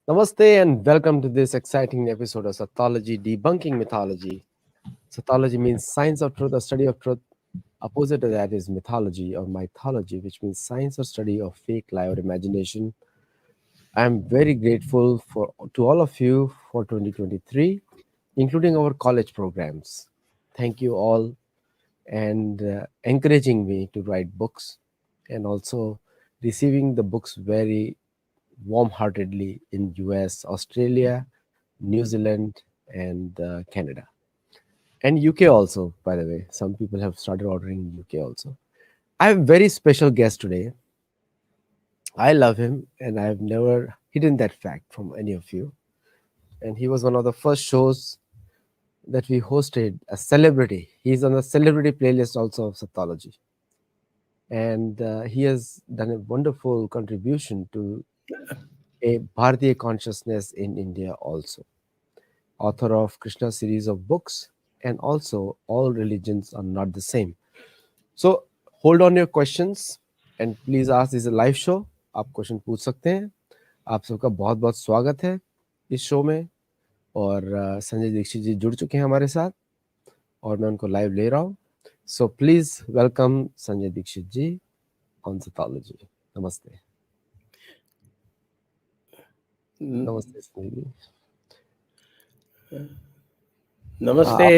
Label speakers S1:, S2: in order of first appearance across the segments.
S1: Namaste and welcome to this exciting episode of Sattology Debunking Mythology. Sattology means science of truth or study of truth. Opposite to that is mythology or mythology, which means science or study of fake, lie, or imagination. I am very grateful to all of you for 2023, including our college programs. Thank you all and encouraging me to write books and also receiving the books very warm-heartedly in US, Australia, New Zealand, and Canada, and UK also. By the way, some people have started ordering in UK also. I have a very special guest today. I love him, and I have never hidden that fact from any of you. And he was one of the first shows that we hosted. A celebrity. He's on the celebrity playlist also of Sattology, and he has done a wonderful contribution to a Bharatiya consciousness in India also. Author of Krishna series of books, and also All Religions Are Not the Same. So hold on your questions and please ask. This is a live show. आप question पूछ सकते हैं. आप सबका बहुत बहुत स्वागत है इस शो में. और संजय दीक्षित जी जुड़ चुके हैं हमारे साथ और मैं उनको लाइव ले रहा हूँ. So please welcome Sanjay Dikshit ji on Sattology. Namaste. Namaste Sanjay ji.
S2: Namaste.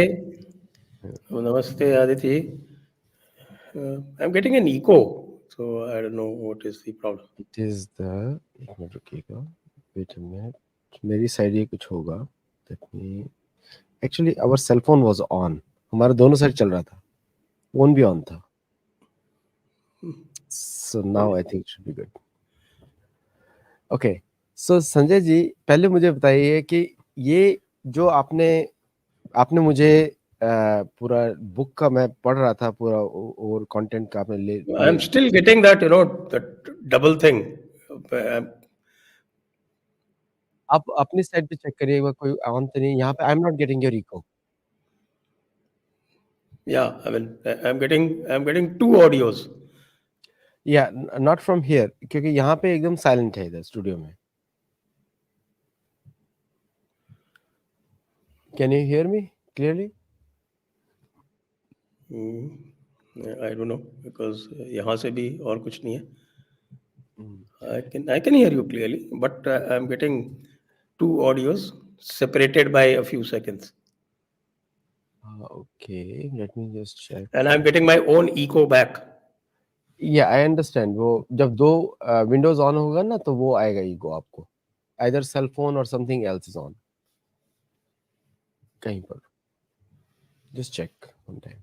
S2: Namaste, Aditi. I'm getting an echo, so I don't know what is the problem.
S1: It is the एक मिनट रुकिएगा. Wait a minute. मेरी साइड ये कुछ होगा. Let me. Actually our cell phone was on. हमारा दोनों side चल रहा था. फोन भी ऑन था. So now I think should be good. Okay. So Sanjay ji, पहले मुझे बताइए कि ये जो आपने मुझे पूरा बुक का मैं पढ़ रहा था पूरा और कंटेंट का आपने ले
S2: I'm still getting that, that double thing.
S1: आप अपनी साइड पे चेक करिए एक बार. कोई ऑन तो नहीं यहाँ पे. I am not getting your echo.
S2: Yeah, I mean, I'm getting two audios.
S1: Yeah not from here, क्योंकि यहाँ पे एकदम साइलेंट है इधर स्टूडियो में. Can you hear me clearly?
S2: I don't know because यहाँ से भी और कुछ नहीं है. I can hear you clearly, but I'm getting two audios separated by a few seconds.
S1: Okay, let me just check.
S2: And I'm getting my own echo back.
S1: Yeah, I understand. वो जब दो विंडोज ऑन होगा ना तो वो आएगा ego आपको. Either cell phone or something else is on. कहीं पर. Just check one time.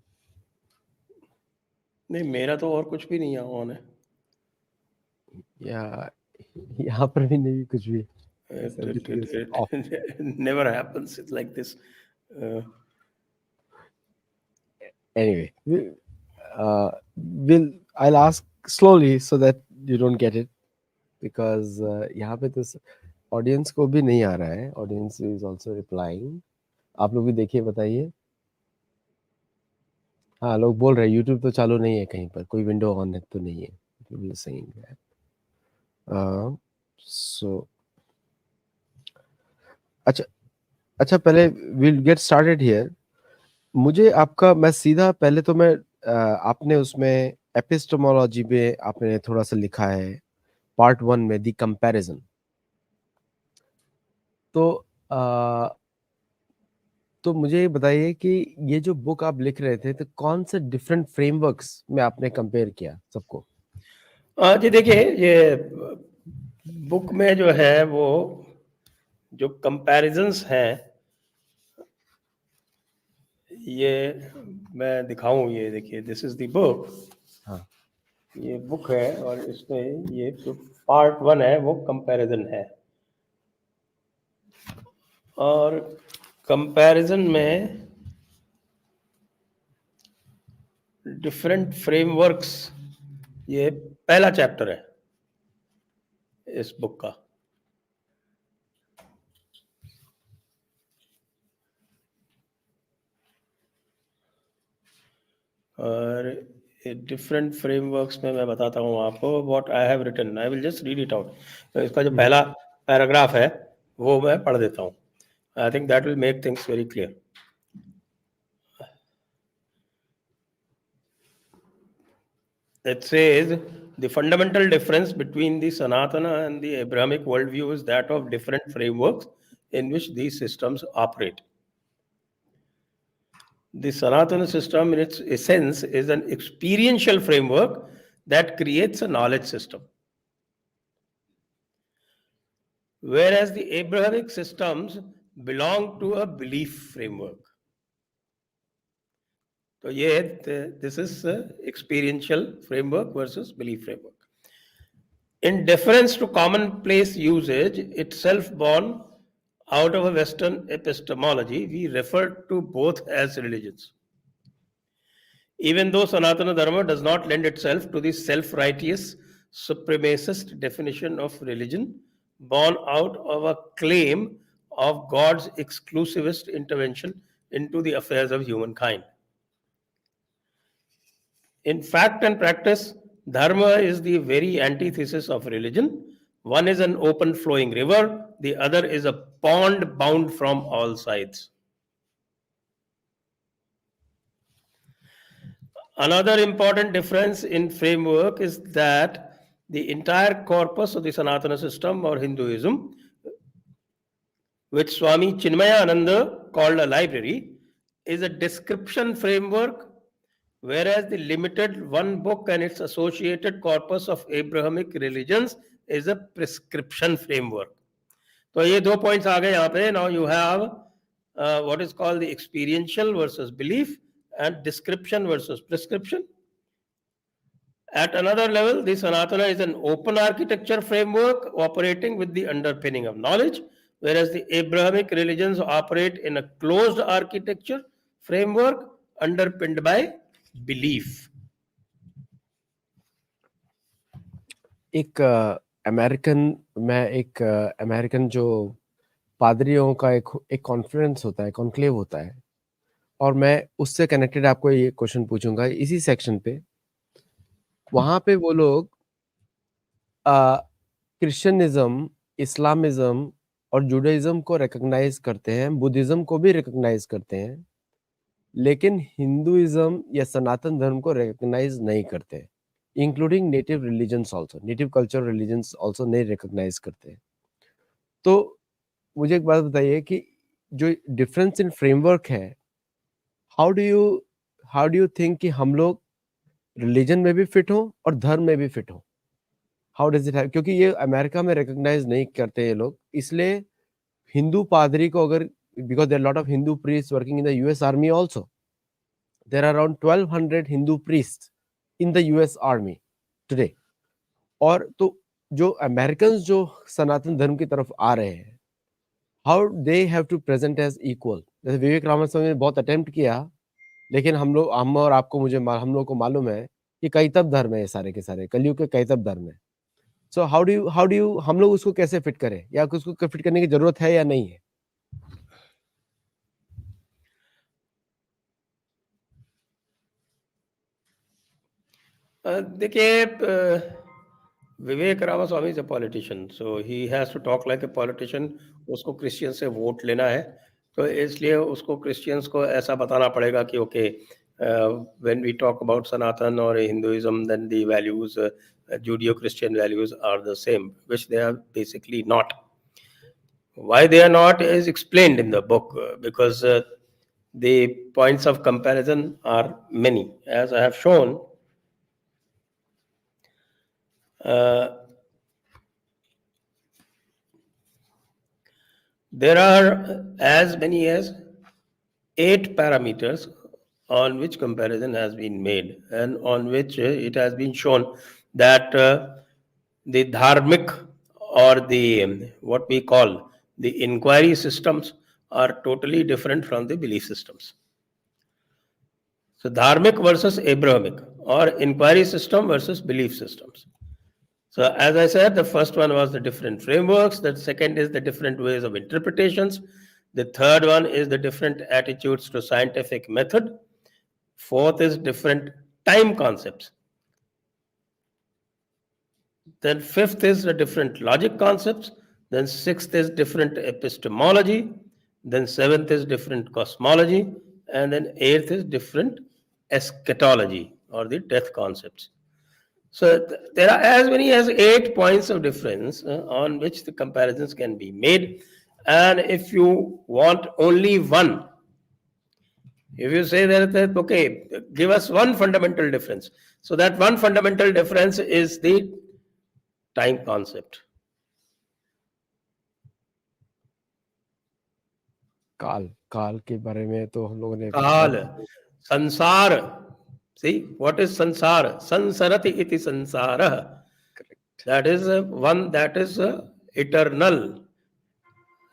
S2: नहीं, मेरा तो और कुछ भी नहीं ऑन है.
S1: या यहाँ पर भी नहीं कुछ भी.
S2: It never happens like this.
S1: Anyway, I'll ask slowly so that you don't get it, because यहाँ पे तो ऑडियंस को भी नहीं आ रहा है. Audience is also replying. आप लोग भी देखिए, बताइए. हाँ, लोग बोल रहे हैं यूट्यूब तो चालू नहीं है कहीं पर. कोई विंडो ऑन है तो नहीं है. People are saying that. So अच्छा पहले we'll get started here. मुझे मैं सीधा पहले तो मैं आपने उसमें एपिस्टेमोलॉजी में आपने थोड़ा सा लिखा है पार्ट 1 में द कंपैरिजन. तो मुझे ये बताइए कि ये जो बुक आप लिख रहे थे तो कौन से डिफरेंट फ्रेमवर्क्स में आपने कंपेयर किया सबको?
S2: जी देखिए, ये बुक में जो है वो जो कंपैरिजन्स हैं, ये मैं दिखाऊं. ये देखिए, दिस इज द बुक.
S1: हाँ,
S2: ये बुक है और इसमें ये जो पार्ट 1 है वो कंपैरिजन है. और कंपैरिजन में डिफरेंट फ्रेमवर्क्स, ये पहला चैप्टर है इस बुक का. और डिफरेंट फ्रेमवर्क्स में मैं बताता हूँ आपको what I have written. I will just read it out. इसका जो पहला पैराग्राफ है वो मैं पढ़ देता हूँ. I think that will make things very clear. It says the fundamental difference between the Sanatana and the Abrahamic worldview is that of different frameworks in which these systems operate. The Sanatana system, in its essence, is an experiential framework that creates a knowledge system. Whereas the Abrahamic systems belong to a belief framework. So, this is experiential framework versus belief framework. In deference to commonplace usage, itself born out of a Western epistemology, we refer to both as religions. Even though Sanatana Dharma does not lend itself to the self-righteous, supremacist definition of religion, born out of a claim of God's exclusivist intervention into the affairs of humankind. In fact and practice, Dharma is the very antithesis of religion. One is an open flowing river, the other is a pond bound from all sides. Another important difference in framework is that the entire corpus of the Sanatana system or Hinduism, which Swami Chinmayananda called a library, is a description framework, whereas the limited one book and its associated corpus of Abrahamic religions is a prescription framework. तो ये 2 points आ गए यहाँ पे. Now you have what is called the experiential versus belief and description versus prescription. At another level, the Sanatana is an open architecture framework operating with the underpinning of knowledge, whereas the Abrahamic religions operate in a closed architecture framework underpinned by belief.
S1: एक American जो पादरियों का एक conference होता है, conclave होता है, और मैं उससे कनेक्टेड आपको ये क्वेश्चन पूछूंगा इसी सेक्शन पे. वहां पे वो लोग क्रिश्चियनिज्म, इस्लामिज्म और जुडाइज्म को रिकॉग्नाइज करते हैं, बुद्धिज्म को भी रिकॉग्नाइज करते हैं, लेकिन हिंदुइज्म या सनातन धर्म को रिकॉग्नाइज नहीं करते, including native religions also, native culture religions also नहीं रिकॉग्नाइज करते. तो मुझे एक बात बताइए कि जो डिफरेंस इन फ्रेमवर्क है, हाउ डू यू थिंक कि हम लोग रिलीजन में भी फिट हो और धर्म में भी फिट हो? हाउ डज इट हैव, क्योंकि ये अमेरिका में रिकॉग्नाइज नहीं करते ये लोग, इसलिए हिंदू पादरी को अगर, because there are lot of Hindu priest working in the US army also, there are around 1200 Hindu priest in the US army today. और तो जो अमेरिकन जो सनातन धर्म की तरफ आ रहे हैं, how they have to present as equal. जैसे विवेक रामास्वामी ने बहुत अटेम्प्ट किया, लेकिन हम और आपको, हम लोग को मालूम है कि कैतव धर्म है, ये सारे के सारे कलयुग के कैतव धर्म है. सो हाउ डू यू हम लोग उसको कैसे फिट करें, या उसको फिट करने की जरूरत है या नहीं है?
S2: देखिए, Vivek Ramaswamy is a politician, so he has to talk like a politician. उसको क्रिश्चियन से वोट लेना है, तो इसलिए उसको क्रिश्चियंस को ऐसा बताना पड़ेगा कि okay, when we talk about Sanatan और Hinduism, then the values, Judeo-Christian values are the same, which they are basically not. Why they are not is explained in the book, because the points of comparison are many, as I have shown. There are as many as 8 parameters on which comparison has been made, and on which it has been shown that the dharmic or the what we call the inquiry systems are totally different from the belief systems. So dharmic versus Abrahamic, or inquiry system versus belief systems. So as I said, the first one was the different frameworks. The second is the different ways of interpretations. The third one is the different attitudes to scientific method. Fourth is different time concepts. Then fifth is the different logic concepts. then sixth is different epistemology, then seventh is different cosmology, and then eighth is different eschatology or the death concepts. So there are as many as 8 points of difference on which the comparisons can be made. And if you want only one, if you say that okay, give us one fundamental difference. So that one fundamental difference is the time concept.
S1: काल काल के बारे में तो हम लोगों ने पिछले
S2: काल, संसार. See, what is sansar? Sansarati iti sansara. That is one that is eternal.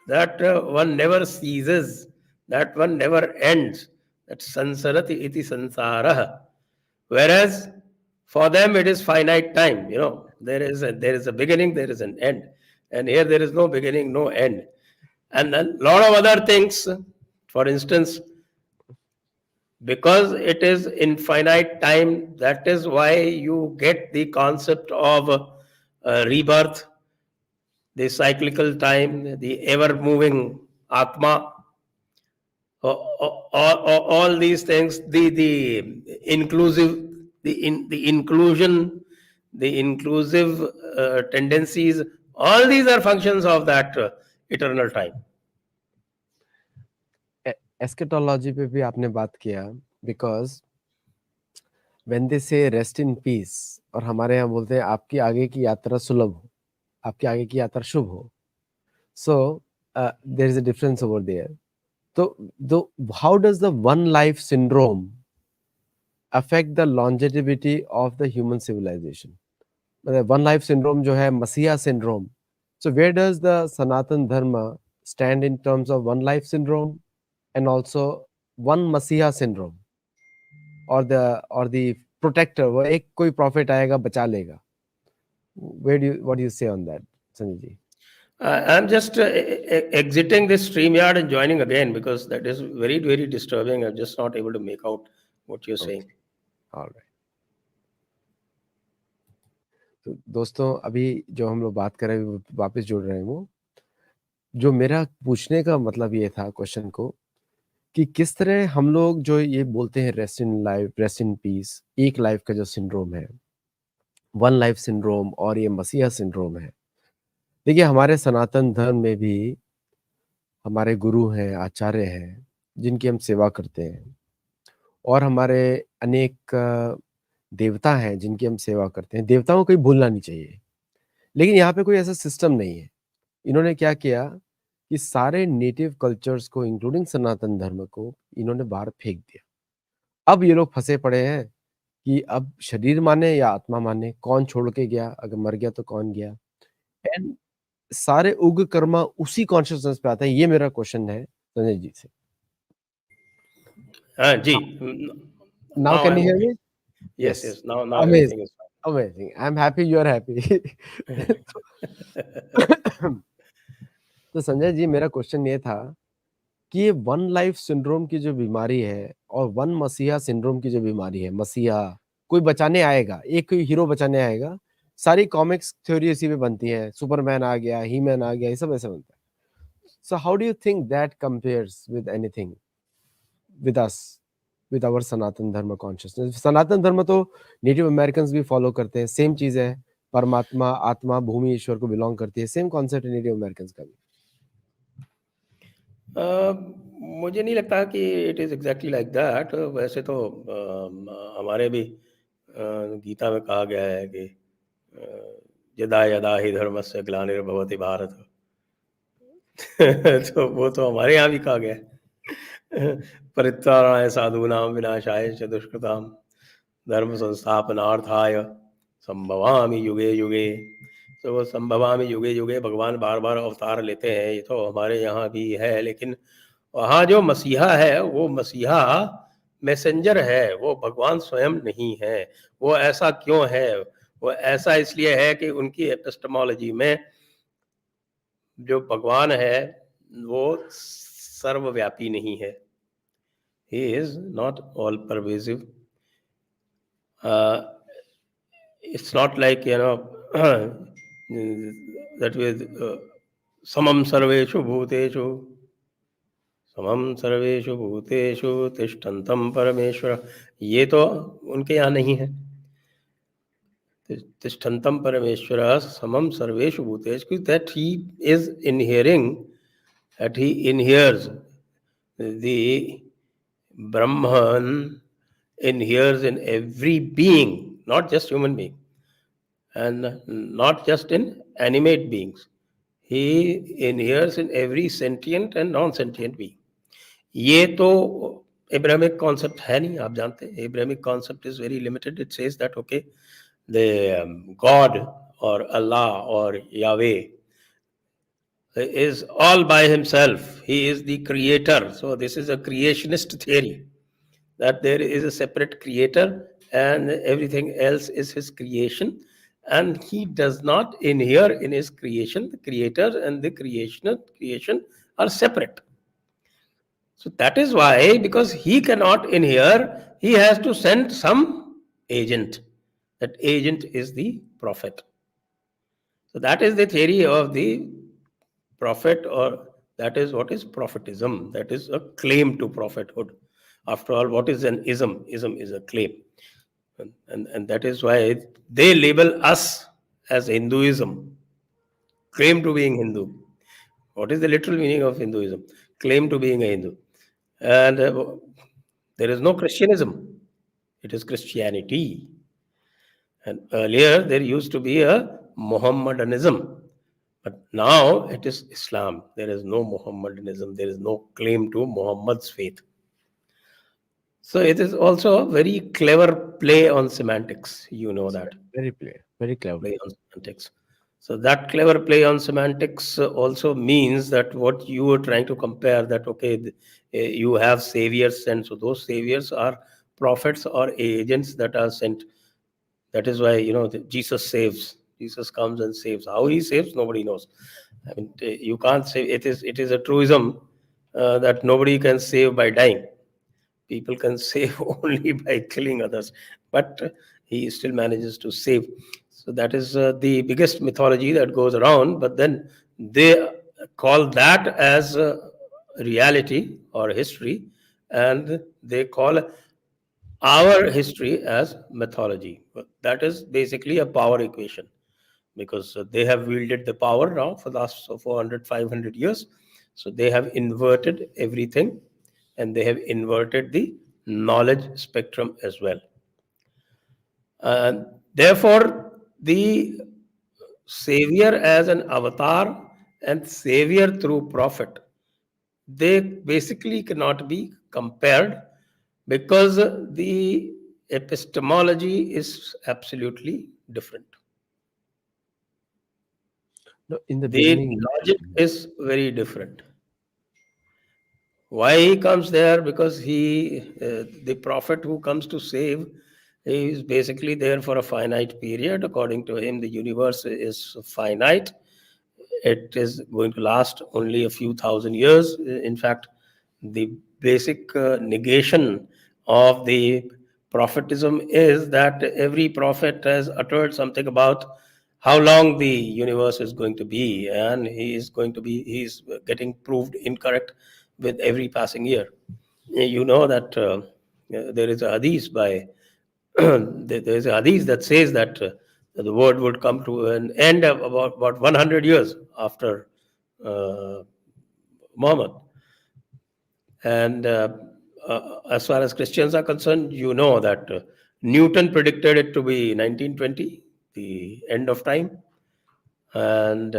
S2: That one never ceases. That one never ends. That sansarati iti sansara. Whereas for them it is finite time. There is a beginning, there is an end, and here there is no beginning, no end, and then a lot of other things. For instance, because it is infinite time, that is why you get the concept of rebirth, the cyclical time, the ever moving atma, all these things, the inclusive, the inclusion, the inclusive tendencies, all these are functions of that eternal time.
S1: एस्केटोलॉजी पे भी आपने बात किया, because when they से rest in peace, और हमारे यहाँ बोलते हैं आपकी आगे की यात्रा सुलभ हो, आपकी आगे की यात्रा शुभ हो. So there is a difference over there. तो how does the one life syndrome affect the longevity of the human civilization? मतलब वन लाइफ सिंड्रोम जो है, मसीहा syndrome, so where does the Sanatan Dharma stand in terms of one life syndrome and also one masiha syndrome, or the protector, वो एक कोई prophet आएगा बचा लेगा? What do you say on that, Sanjay ji?
S2: I'm just exiting this streamyard and joining again because that is very, very disturbing. I'm just not able to make out what you're saying.
S1: All right. तो दोस्तों, अभी जो हम लोग बात कर रहे हैं, वापस जुड़ रहे हैं, वो जो मेरा पूछने का मतलब ये था क्वेश्चन को, कि किस तरह हम लोग जो ये बोलते हैं rest in life, rest in peace, एक लाइफ का जो सिंड्रोम है, वन लाइफ सिंड्रोम, और ये मसीहा सिंड्रोम है. देखिए, हमारे सनातन धर्म में भी हमारे गुरु हैं, आचार्य हैं, जिनकी हम सेवा करते हैं, और हमारे अनेक देवता हैं जिनकी हम सेवा करते हैं. देवताओं को ही भूलना नहीं चाहिए. लेकिन यहाँ पे कोई ऐसा सिस्टम नहीं है. इन्होंने क्या किया कि सारे नेटिव कल्चर्स को, इंक्लूडिंग सनातन धर्म को, इन्होंने बाहर फेंक दिया. अब ये लोग फंसे पड़े हैं कि अब शरीर माने या आत्मा माने, कौन छोड़ के गया, अगर मर गया तो कौन गया. एंड सारे उग्र कर्मा उसी कॉन्शियसनेस पे आता है. ये मेरा क्वेश्चन है संजय जी से.
S2: Ji.
S1: Now can you hear me?
S2: Yes. Now
S1: Amazing.
S2: everything is
S1: Amazing. I'm happy you are happy. तो संजय जी, मेरा क्वेश्चन ये था कि ये वन लाइफ सिंड्रोम की जो बीमारी है और वन मसीहा सिंड्रोम की जो बीमारी है, मसीहा कोई बचाने आएगा, एक कोई हीरो बचाने आएगा. सारी कॉमिक्स थ्योरी इसी पे बनती है, सुपरमैन आ गया, ही मैन आ गया, ये सब ऐसे बनता है. So how do you think that compares with anything with us, with our Sanatan Dharma consciousness? सनातन धर्म तो नेटिव अमेरिकन भी फॉलो करते हैं, सेम चीज है. परमात्मा, आत्मा, भूमि, ईश्वर को बिलोंग करती है. सेम कॉन्सेप्ट है नेटिव अमेरिकन का भी.
S2: मुझे नहीं लगता कि it is exactly like that. वैसे तो हमारे भी गीता में कहा गया है कि यदा यदा ही धर्मस्य ग्लानिर्भवति भारत. तो वो तो हमारे यहाँ भी कहा गया है. परित्राणाय साधूनां विनाशाय च दुष्कृतां धर्म संस्थापनार्थाय संभवामि युगे युगे. तो वो संभवामि युगे युगे, भगवान बार बार अवतार लेते हैं, ये तो हमारे यहाँ भी है. लेकिन वहाँ जो मसीहा है, वो मसीहा मैसेंजर है, वो भगवान स्वयं नहीं है. वो ऐसा क्यों है? वो ऐसा इसलिए है कि उनकी एपिस्टेमोलॉजी में जो भगवान है वो सर्वव्यापी नहीं है. He is not all pervasive. It's not like that with समम सर्वेषु भूतेषु समम सर्वेषु भूतेषु तिष्ठन्तं परमेश्वर, ये तो उनके यहाँ नहीं है। तिष्ठन्तं परमेश्वर समम सर्वेषु भूतेषु, that he is inhering, that he inheres the Brahman, inheres in every being, not just human being, and not just in animate beings. He inheres in every sentient and non-sentient being. ये तो Abrahamic concept है नहीं, आप जानते हैं Abrahamic concept is very limited. It says that okay the God और अल्लाह और यावे is all by himself. He is the creator. So this is a creationist theory, that there is a separate creator and everything else is his creation, and he does not inhere in his creation. The creator and the creation are separate. So that is why, because he cannot inhere, he has to send some agent. That agent is the prophet. So that is the theory of the prophet, or that is what is prophetism. That is a claim to prophethood. After all, what is an ism? Ism is a claim. And that is why they label us as Hinduism, claim to being Hindu. What is the literal meaning of Hinduism? Claim to being a Hindu. And there is no Christianism, it is Christianity. And earlier there used to be a Mohammedanism, but now it is Islam. There is no Mohammedanism, there is no claim to Muhammad's faith. So it is also a very clever play on semantics. You know that.
S1: Very clever.
S2: Play on semantics. So that clever play on semantics also means that what you were trying to compare, that okay, you have saviors, and so those saviors are prophets or agents that are sent. That is why Jesus saves. Jesus comes and saves. How he saves, nobody knows. I mean, you can't say it is a truism that nobody can save by dying. People can save only by killing others, but he still manages to save. So that is the biggest mythology that goes around. But then they call that as reality or history, and they call our history as mythology. But that is basically a power equation, because they have wielded the power now for the last 400, 500 years. So they have inverted everything, and they have inverted the knowledge spectrum as well. And therefore, the savior as an avatar and savior through prophet, they basically cannot be compared, because the epistemology is absolutely different.
S1: No, in the
S2: The
S1: beginning,
S2: logic is very different. Why he comes there? Because the prophet who comes to save, he is basically there for a finite period. According to him, the universe is finite. It is going to last only a few thousand years. In fact, the basic negation of the prophetism is that every prophet has uttered something about how long the universe is going to be, and he's getting proved incorrect with every passing year. You know that there is a hadith by there is a hadith that says that the world would come to an end of about 100 years after uh, Muhammad. And as far as Christians are concerned, you know that Newton predicted it to be 1920, the end of time. And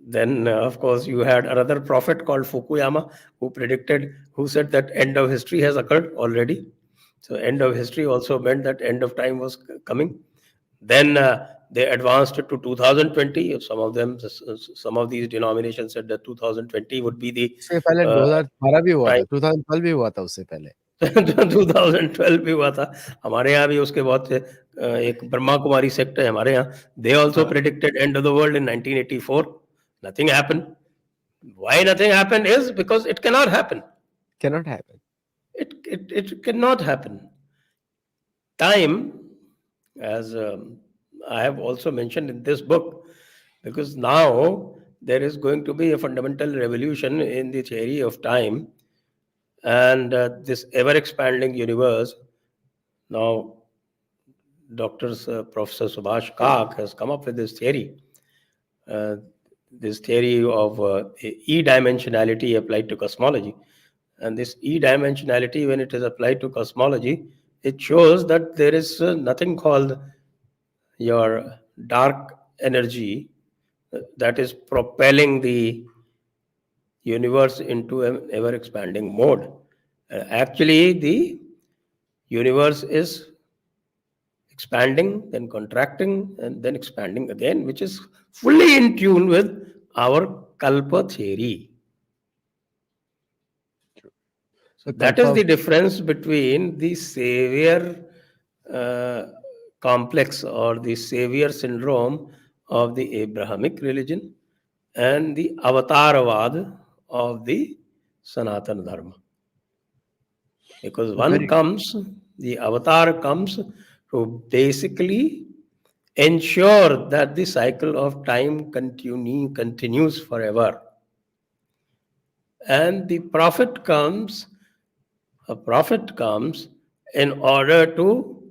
S2: then, of course, you had another prophet called Fukuyama who said that end of history has occurred already. So, end of history also meant that end of time was coming. Then they advanced it to 2020. Some of these denominations said that 2020 would be the
S1: उससे पहले 2012 भी हुआ
S2: time.
S1: था, 2012 भी हुआ था उससे पहले.
S2: 2012 भी हुआ था. हमारे यहाँ भी उसके बहुत एक ब्रह्मा कुमारी सेक्ट है हमारे यहाँ. They also predicted end of the world in 1984. Nothing happened. Why nothing happened is because it cannot happen.
S1: Cannot happen.
S2: It cannot happen. Time, as I have also mentioned in this book, because now there is going to be a fundamental revolution in the theory of time, and this ever expanding universe. Now, Professor Subhash Kak has come up with uh, this theory of e-dimensionality applied to cosmology. And this e-dimensionality, when it is applied to cosmology, it shows that there is nothing called your dark energy that is propelling the universe into an ever expanding mode. Actually, the universe is expanding, then contracting, and then expanding again, which is fully in tune with our Kalpa theory. So
S1: So
S2: that is
S1: Kalpa,
S2: the difference between the savior uh, complex or the savior syndrome of the Abrahamic religion and the avataravad of the Sanatana Dharma. Because
S1: very
S2: the avatar comes to basically ensure that the cycle of time continues forever. And a prophet comes in order to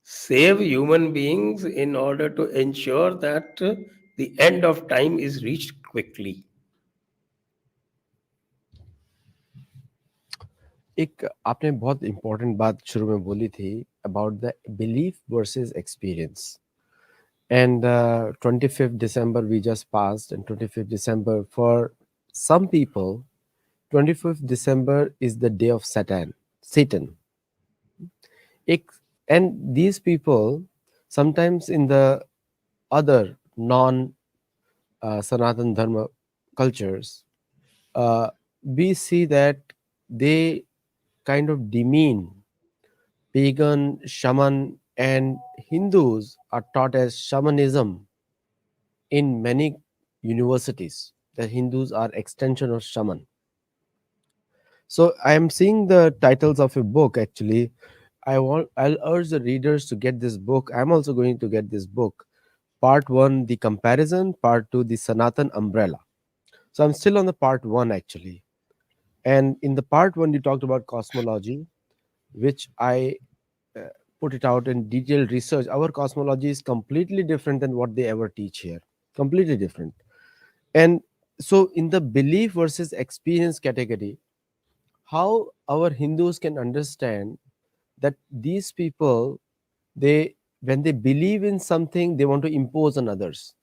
S2: save human beings, in order to ensure that the end of time is reached quickly.
S1: एक आपने बहुत important बात शुरू में बोली थी about the belief versus experience and 25th December we just passed, and 25th December for some people, 25th December is the day of Satan. And these people, sometimes in the other non Sanatan Dharma cultures, we see that they kind of demean pagan, shaman, and Hindus are taught as shamanism in many universities. The Hindus are extension of shaman. So I am seeing the titles of a book actually. I'll urge the readers to get this book. I'm also going to get this book. Part 1, the comparison, part 2, the Sanatan umbrella. So I'm still on the part 1 actually. And in the part 1 you talked about cosmology, which I uh, put it out in detailed research. Our cosmology is completely different than what they ever teach here. Completely different. And so in the belief versus experience category, how our Hindus can understand that these people, they when they believe in something, they want to impose on others.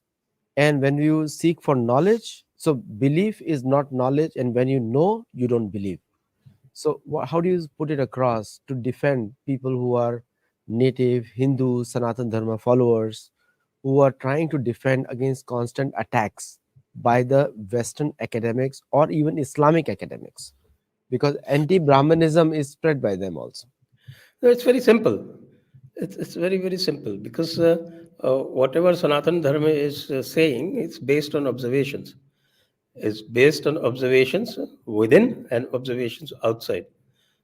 S1: And when you seek for knowledge, so belief is not knowledge, and when you know, you don't believe. So how do you put it across to defend people who are native Hindu Sanatan Dharma followers, who are trying to defend against constant attacks by the Western academics or even Islamic academics? Because anti-Brahmanism is spread by them also.
S2: No, it's very simple. It's very, very simple because whatever Sanatan Dharma is saying, it's based on observations. It's based on observations within and observations outside.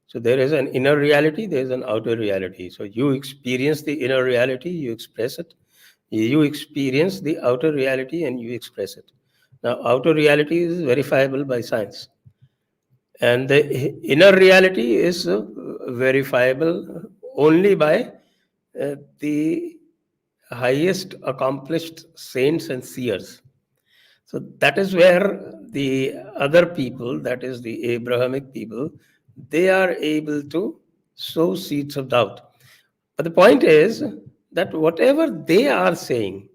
S2: So there is an inner reality, there is an outer reality. So you experience the inner reality, you express it. You experience the outer reality and you express it. Now, outer reality is verifiable by science, and the inner reality is verifiable only by the highest accomplished saints and seers. So that is where the other people, that is the Abrahamic people, they are able to sow seeds of doubt. But the point is that whatever they are saying,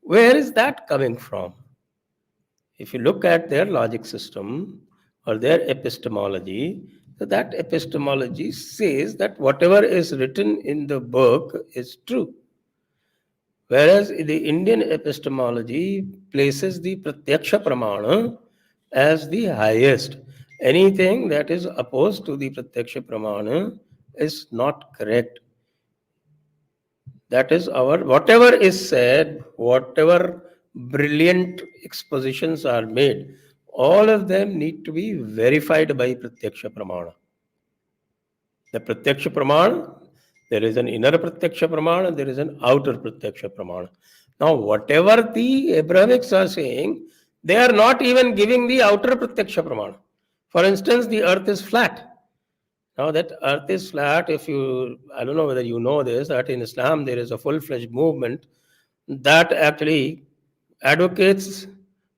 S2: where is that coming from? If you look at their logic system or their epistemology, so that epistemology says that whatever is written in the book is true. Whereas the Indian epistemology places the Pratyaksha Pramana as the highest. Anything that is opposed to the Pratyaksha Pramana is not correct. That is our, whatever is said, whatever brilliant expositions are made, all of them need to be verified by Pratyaksha Pramana. The Pratyaksha Pramana, there is an inner Pratyaksha Pramana, there is an outer Pratyaksha Pramana. Now, whatever the Abrahamics are saying, they are not even giving the outer pratyaksha pramana. For instance, the earth is flat. Now, that earth is flat, if you, I don't know whether you know this, that in Islam there is a full fledged movement that actually advocates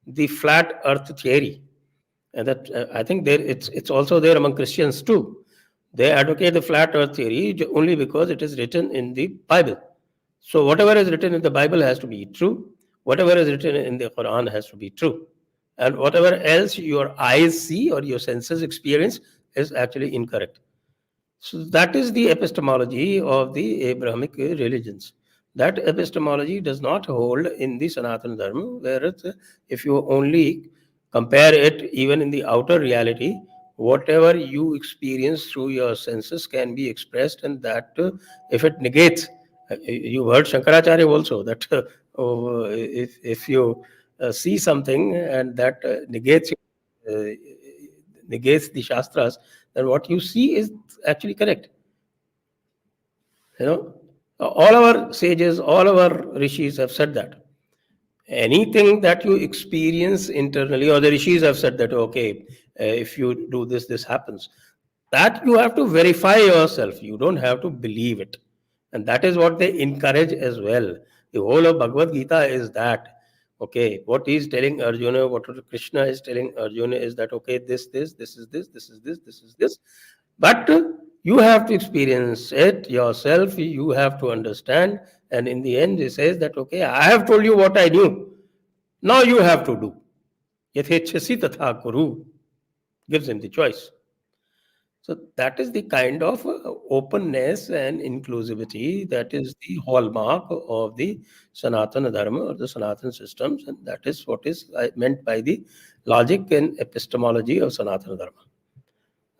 S2: the flat earth theory. And that I think there it's also there among Christians too. They advocate the flat earth theory only because it is written in the Bible. So whatever is written in the Bible has to be true. Whatever is written in the Quran has to be true. And whatever else your eyes see or your senses experience is actually incorrect. So that is the epistemology of the Abrahamic religions. That epistemology does not hold in the Sanatana Dharma, whereas if you only compare it even in the outer reality, whatever you experience through your senses can be expressed, and that if it negates, you heard Shankaracharya also that if you see something and that uh, negates the Shastras, then what you see is actually correct. You know, all our sages, all our rishis have said that anything that you experience internally, or the rishis have said that, okay, if you do this, this happens. That you have to verify yourself. You don't have to believe it. And that is what they encourage as well. The whole of Bhagavad Gita is that, okay, what he is telling Arjuna, what Krishna is telling Arjuna is that, okay, this is this, this is this, this is this. But you have to experience it yourself. You have to understand. And in the end, he says that, okay, I have told you what I knew. Now you have to do. Yathechasi tatha kuru gives him the choice. So that is the kind of openness and inclusivity that is the hallmark of the Sanatana Dharma or the Sanatana systems, and that is what is meant by the logic and epistemology of Sanatana Dharma.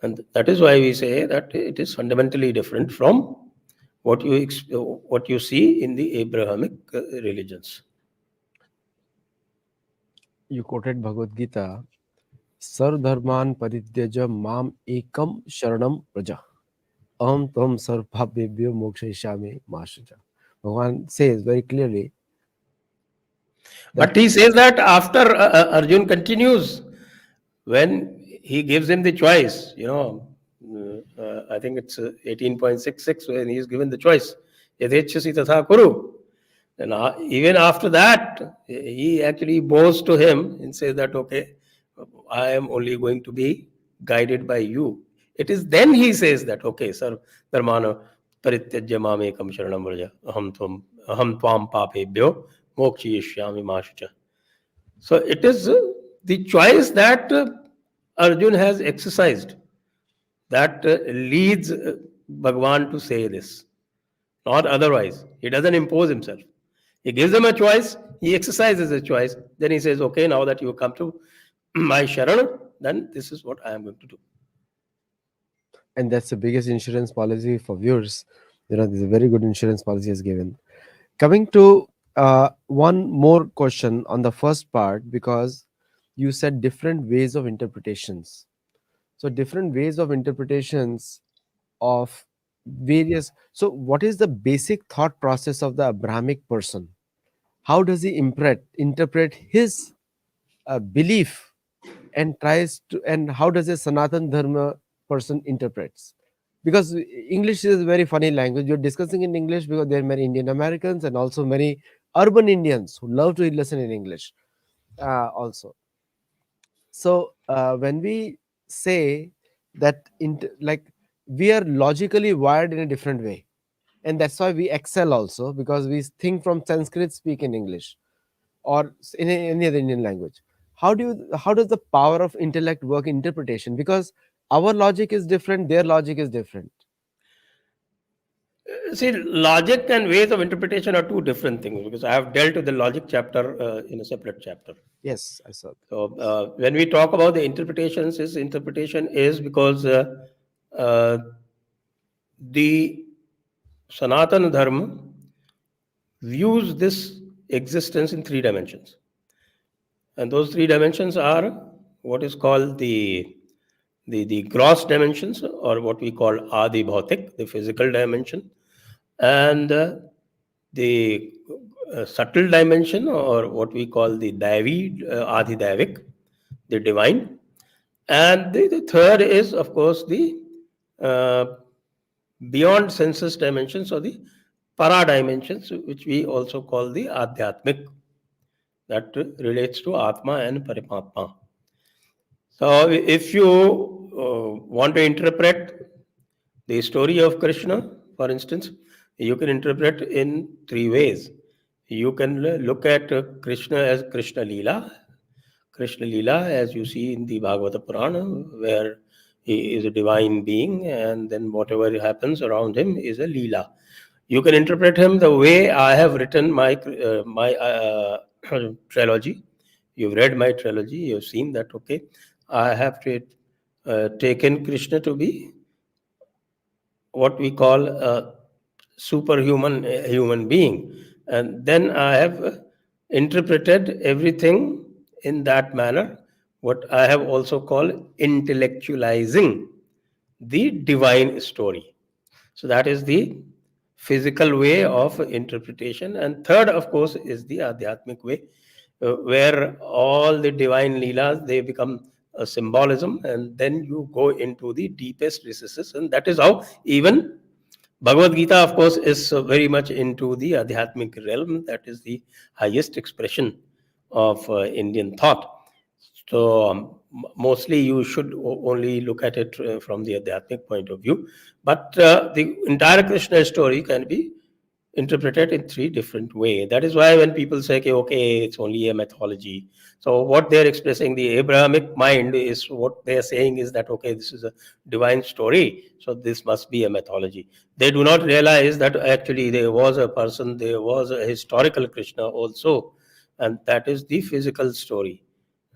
S2: And that is why we say that it is fundamentally different from what you see in the Abrahamic religions.
S1: You quoted Bhagavad Gita, Sardharman parityaja mam ekam sharanam praja. Aham tam sarvabhebhyo mokshayishami mashaja. Bhagavan says very clearly that
S2: But he says that after Arjun continues, when he gives him the choice, I think it's 18.66 when he is given the choice, Yadhechasi tatha kuru. And even after that, he actually bows to him and says that, okay, I am only going to be guided by you. It is then he says that, okay, sir, dharmana parityajya mamekam sharanam vraja aham tvam papebhyo mokshiyishyami mashucha. So it is the choice that Arjun has exercised that leads Bhagwan to say this, not otherwise. He doesn't impose himself. He gives them a choice, he exercises a choice, then he says, okay, now that you come to my Sharan, then this is what I am going to do.
S1: and that's the biggest insurance policy for viewers. There's a very good insurance policy is given. Coming to one more question on the first part, because you said different ways of interpretations. So different ways of interpretations of various. So what is the basic thought process of the Abrahamic person? How does he interpret his belief, and tries to, and how does a Sanatan Dharma person interprets? Because English is a very funny language. You're discussing in English because there are many Indian Americans and also many urban Indians who love to listen in English also. So when we say that like we are logically wired in a different way, and that's why we excel also, because we think from Sanskrit, speak in English or in any other Indian language. How does the power of intellect work in interpretation? Because our logic is different, their logic is different.
S2: See, logic and ways of interpretation are two different things because I have dealt with the logic chapter in a separate chapter.
S1: Yes, I saw that.
S2: So when we talk about the interpretations, is interpretation is because uh, the Sanatana Dharma views this existence in three dimensions. And those three dimensions are what is called the gross dimensions, or what we call Adi Bhautik, the physical dimension, and the subtle dimension, or what we call the Daivi, Adhidavik, the divine. And the third is, of course, the uh, beyond senses dimensions, or the para dimensions, which we also call the Adhyatmik, that relates to Atma and Paramatma. So, if you want to interpret the story of Krishna, for instance, you can interpret in three ways. You can look at Krishna as Krishna Leela. Krishna Leela, as you see in the Bhagavata Purana, where he is a divine being, and then whatever happens around him is a Leela. You can interpret him the way I have written my trilogy. You've read my trilogy. You've seen that. Okay, I have taken Krishna to be what we call a superhuman human being, and then I have interpreted everything in that manner. What I have also called intellectualizing the divine story. So that is the physical way of interpretation. And third, of course, is the Adhyatmic way, where all the divine Leelas, they become a symbolism, and then you go into the deepest recesses. And that is how even Bhagavad Gita, of course, is very much into the Adhyatmic realm. That is the highest expression of Indian thought. So, mostly you should only look at it from the Adhyatmic point of view. But the entire Krishna story can be interpreted in three different ways. That is why when people say, okay, it's only a mythology. So what they're expressing, the Abrahamic mind is what they're saying is that, okay, this is a divine story, so this must be a mythology. They do not realize that actually there was a person, there was a historical Krishna also, and that is the physical story.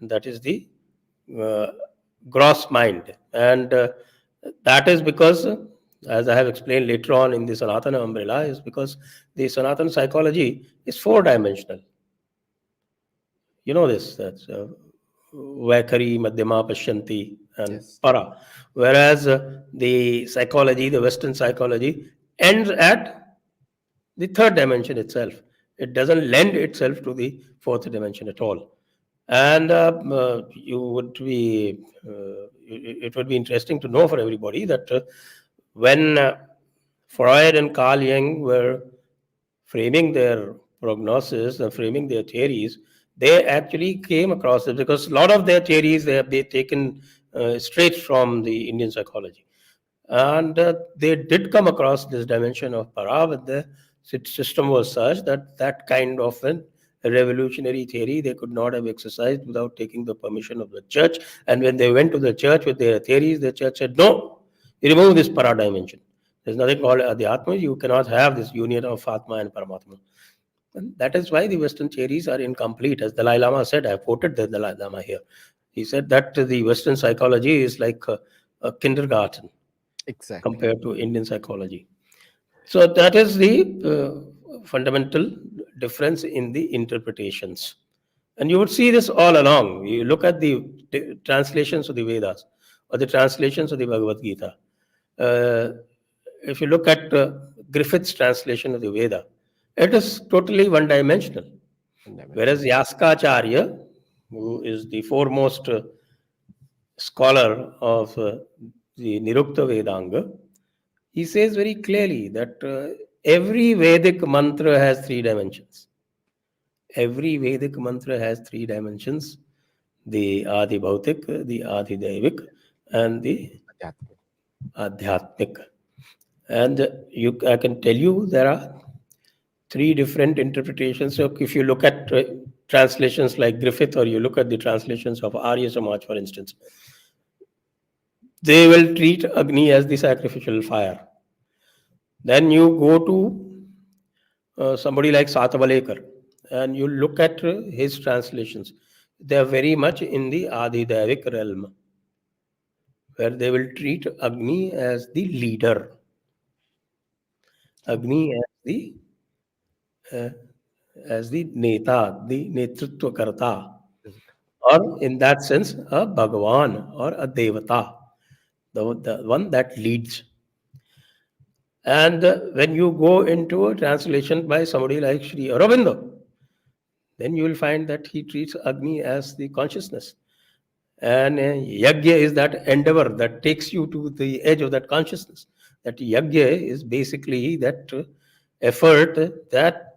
S2: That is the uh, gross mind. And that is because, as I have explained later on in the Sanatana umbrella, is because the Sanatana psychology is four dimensional. You know this, that's Vaikari, Madhyama, Pashyanti, and
S1: Yes.
S2: Para. Whereas the psychology, the Western psychology, ends at the third dimension itself. It doesn't lend itself to the fourth dimension at all. And you would be, it would be interesting to know for everybody that when Freud and Carl Jung were framing their prognosis and framing their theories, they actually came across it because a lot of their theories they have been taken straight from the Indian psychology. And they did come across this dimension of para, but the system was such that that kind of a revolutionary theory they could not have exercised without taking the permission of the church. And when they went to the church with their theories, the church said, no, you remove this para dimension. There's nothing called Adhyatma. You cannot have this union of Atma and Paramatma. And that is why the Western theories are incomplete. As Dalai Lama said, I quoted the Dalai Lama here. He said that the Western psychology is like a kindergarten
S1: Exactly.
S2: compared to Indian psychology. So that is the fundamental difference in the interpretations. And you would see this all along. You look at the translations of the Vedas or the translations of the Bhagavad Gita. Uh, if you look at Griffith's translation of the Veda, it is totally one dimensional.
S1: One dimension.
S2: Whereas Yaskacharya, who is the foremost scholar of the Nirukta Vedanga, he says very clearly that every Vedic mantra has three dimensions. Every Vedic mantra has three dimensions: the Adi Bhautik, the Adi Daivik, and the
S1: Adhyatmic.
S2: Adhyatmic. And I can tell you there are three different interpretations. So if you look at translations like Griffith, or you look at the translations of Arya Samaj, for instance, they will treat Agni as the sacrificial fire. Then you go to somebody like Satavalekar, and you look at his translations. They are very much in the Adhidaivik realm, where they will treat Agni as the leader, Agni uh, as the Neta, the Netritva Karta, or in that sense, a Bhagavan or a Devata, the one that leads. And when you go into a translation by somebody like Sri Aurobindo, then you will find that he treats Agni as the consciousness. And yajna is that endeavor that takes you to the edge of that consciousness. That yajna is basically that effort that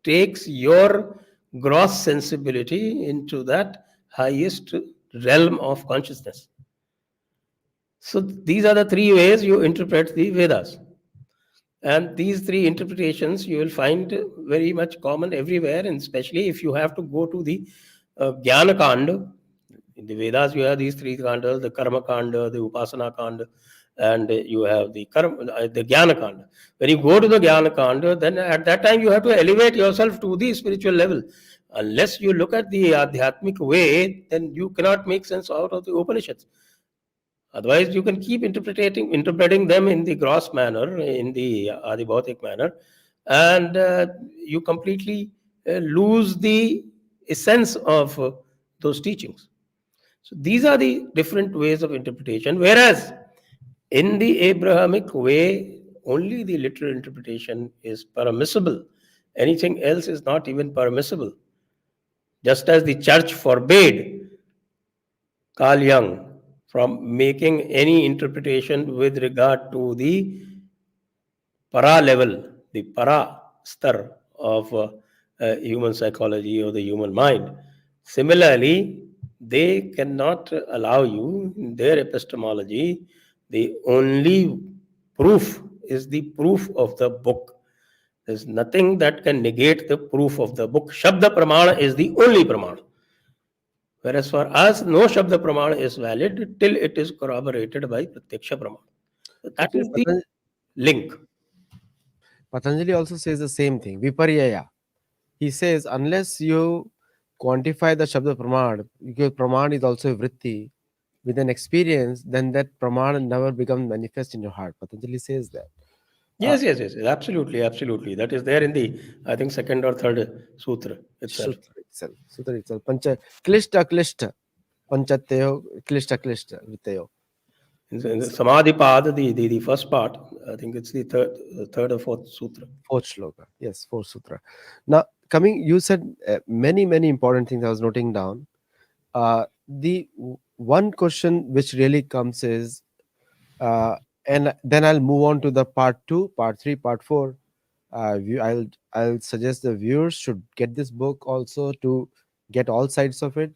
S2: takes your gross sensibility into that highest realm of consciousness. So these are the three ways you interpret the Vedas. And these three interpretations you will find very much common everywhere, and especially if you have to go to the Jnana Kanda. In the Vedas, you have these three kandas: the Karma Kanda, the Upasana Kanda, and you have the Jnana Kanda. When you go to the Jnana Kanda, then at that time you have to elevate yourself to the spiritual level. Unless you look at the Adhyatmic way, then you cannot make sense out of the Upanishads. Otherwise, you can keep interpreting them in the gross manner, in the adibhautic manner, and you completely lose the essence of those teachings. So these are the different ways of interpretation. Whereas in the Abrahamic way, only the literal interpretation is permissible. Anything else is not even permissible. Just as the church forbade Carl Jung from making any interpretation with regard to the para level, the para star of human psychology or the human mind. Similarly, they cannot allow you in their epistemology. The only proof is the proof of the book. There's nothing that can negate the proof of the book. Shabda Pramana is the only Pramana. Whereas for us, no Shabda Pramana is valid till it is corroborated by Pratyaksha Pramana. So that
S1: Actually,
S2: is the link.
S1: Patanjali also says the same thing, Viparyaya. He says, unless you quantify the Shabda Pramad, because Pramad is also a vritti, with an experience, then that Pramad never becomes manifest in your heart. Patanjali says that. Uh,
S2: Yes, absolutely, absolutely. That is there in the, I think, second or third sutra itself.
S1: Sutra itself. Pancha, Klishta, Klishta. Panchateyo, Klishta, Klishta, Vitayo.
S2: In the Samadhi Pad, the first part, I think it's the third or fourth sutra.
S1: Fourth shloka. Yes, fourth sutra. Now, coming, you said many, many important things I was noting down. One question which really comes is, uh, and then I'll move on to the part two, part three, part four. I'll suggest the viewers should get this book also to get all sides of it.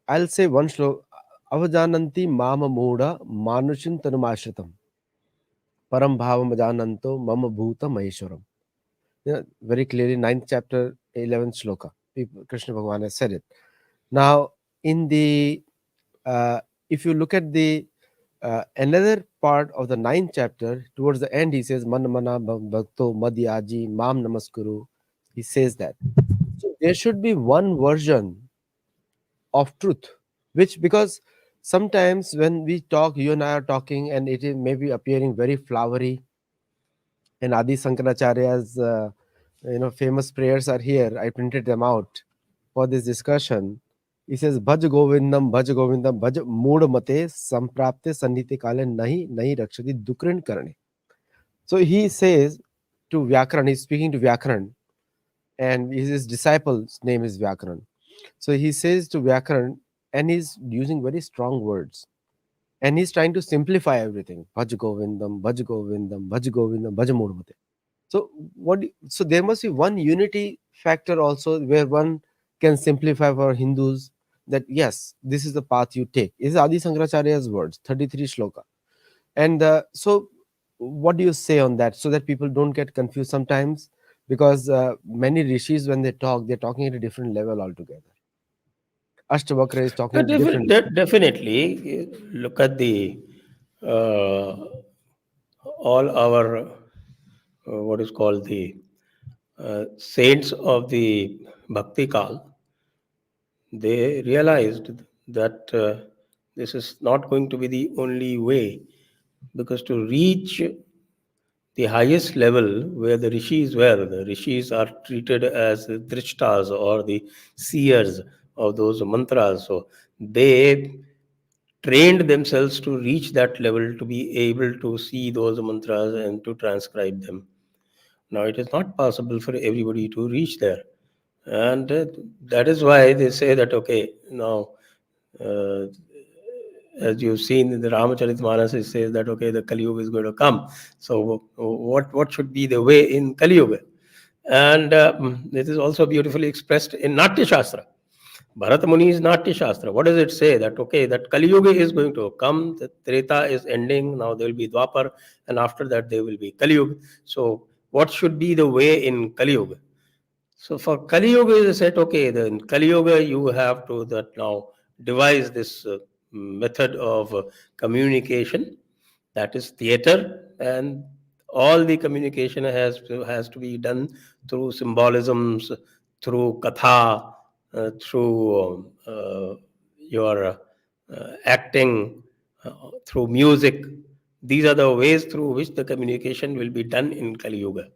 S1: I'll say one shloka. Avajananti mama moda manushin tanumashritam param bhavam ajananto mama bhuta maheshwaram. Yeah, very clearly, ninth chapter, 11th shloka. Krishna Bhagavan has said it. Now, in the if you look at the another part of the ninth chapter, towards the end, he says, "Man mana bhakto madhyaji mam namaskuru." He says that. So there should be one version of truth, which because sometimes when we talk, you and I are talking, and it is maybe appearing very flowery, and Adi Sankaracharya's famous prayers are here. I printed them out for this discussion. He says, Bhaj Govindam, Bhaj Mood Mate, Samprapte Sannite Kale Nahi Rakshati Dukran Karne. So he says to Vyakaran, he's speaking to Vyakaran, and his disciple's name is Vyakaran. So he says to Vyakaran, and he's using very strong words. And he's trying to simplify everything. Bhaj Govindam, Bhaj Govindam, Bhaj Govindam, Bhaj Mood Mate. So so there must be one unity factor also where one can simplify for Hindus that yes, this is the path you take. This is Adi Sankaracharya's words, 33 shloka. And so what do you say on that so that people don't get confused sometimes? Because many rishis, when they talk, they're talking at a different level altogether. Ashtavakra is talking different.
S2: Definitely, look at the uh, all our what is called the saints of the Bhakti Kal. They realized that this is not going to be the only way, because to reach the highest level where the rishis were, the rishis are treated as the drishtas or the seers of those mantras. So they trained themselves to reach that level to be able to see those mantras and to transcribe them. Now, it is not possible for everybody to reach there. And that is why they say that, okay, now, uh, as you've seen in the Ramacharitamanasa, it says that, okay, the Kali Yuga is going to come. So, what should be the way in Kali Yuga? And it is also beautifully expressed in Natya Shastra. Bharat Muni's Natya Shastra. What does it say? That, okay, that Kali Yuga is going to come, the Treta is ending, now there will be Dwapar, and after that there will be Kali Yuga. So, what should be the way in Kali Yuga? So for Kali Yoga, is said, okay, then in Kali Yoga you have to that now devise this method of communication, that is theater, and all the communication has to be done through symbolisms, through katha, through your acting, through music. These are the ways through which the communication will be done in Kali Yuga.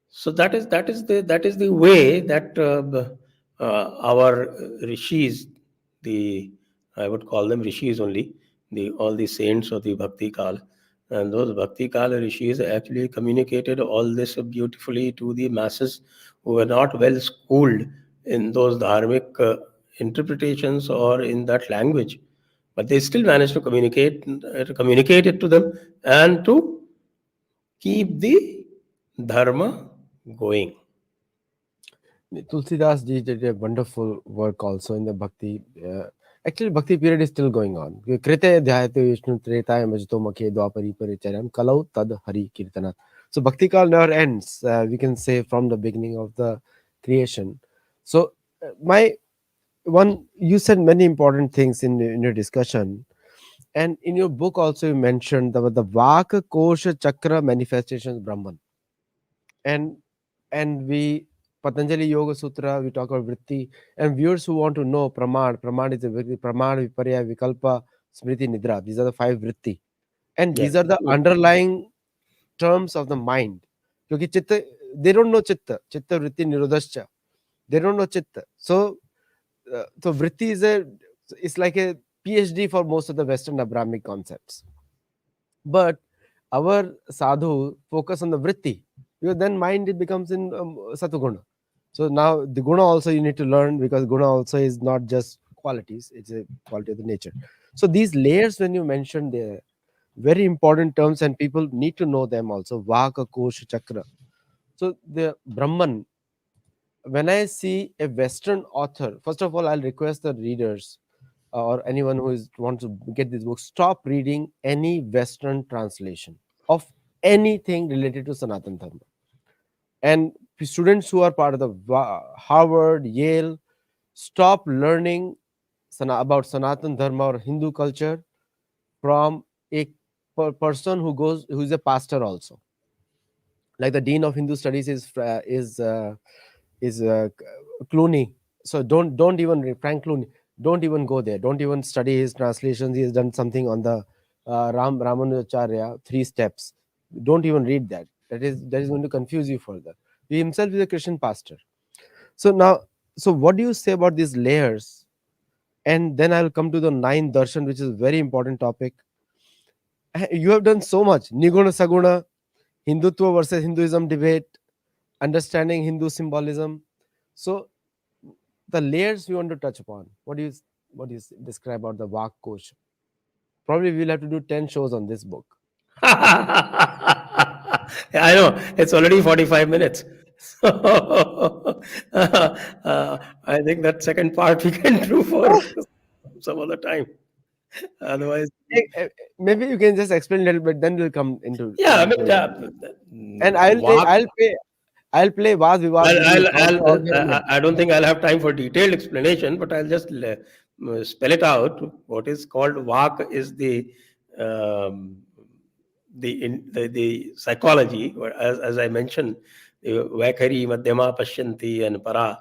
S2: So that is the way that our rishis, the I would call them rishis only, the all the saints of the bhakti kal, and those bhakti kal rishis actually communicated all this beautifully to the masses who were not well schooled in those dharmic interpretations or in that language, but they still managed to communicate it to them and to keep the dharma going.
S1: Tulsidas ji did a wonderful work also in the Bhakti. Actually, Bhakti period is still going on. Krite dhyayate Vishnu Tretaya Majto Makhe Dwapari Paricharam Kalau Tad Hari Kirtana. So Bhakti Kal never ends. We can say from the beginning of the creation. So my one, you said many important things in your discussion, and in your book also you mentioned the Vaka Kosha Chakra manifestations Brahman, and we Patanjali Yoga Sutra, we talk about vritti, and viewers who want to know Pramad is a vritti, Pramad, Viparya, Vikalpa, Smriti, Nidra. These are the five vritti, and
S2: Yeah.
S1: these are the underlying terms of the mind. Because chitta, they don't know chitta vritti nirodhascha. They don't know chitta. So vritti is it's like a PhD for most of the Western Abrahamic concepts. But our sadhu focus on the vritti, because then mind it becomes in satuguna. So now the guna also you need to learn, because guna also is not just qualities, it's a quality of the nature. So these layers when you mentioned, they're very important terms and people need to know them also. Vaka kosha chakra. So the Brahman, when I see a Western author, first of all, I'll request the readers or anyone who is wants to get this book, stop reading any Western translation of anything related to Sanatan Dharma. And students who are part of the Harvard, Yale, stop learning about Sanatan Dharma or Hindu culture from a person who is a pastor also. Like the dean of Hindu studies is Clooney. So don't even Frank Clooney. Don't even go there. Don't even study his translations. He has done something on the Ramanujacharya 3 steps. Don't even read that. That is going to confuse you further. He himself is a Christian pastor. So now, so what do you say about these layers? And then I'll come to the ninth darshan, which is a very important topic. You have done so much. Niguna Saguna, Hindutva versus Hinduism debate, understanding Hindu symbolism. So the layers we want to touch upon. What do you describe about the Vak Kosh? Probably we'll have to do 10 shows on this book.
S2: I know it's already 45 minutes. So, I think that second part we can do for some other time. Otherwise,
S1: Maybe you can just explain a little bit, then we'll come into
S2: yeah, I mean,
S1: and I'll take,
S2: Vak.
S1: I'll play Vaad Vivad
S2: I'll,
S1: with you
S2: I'll,
S1: all,
S2: I'll,
S1: all day long.
S2: I don't think I'll have time for detailed explanation, but I'll just spell it out. What is called Vak is um, the psychology, or as I mentioned, the Vaikhari, Madhyama, Pashyanti, and Para.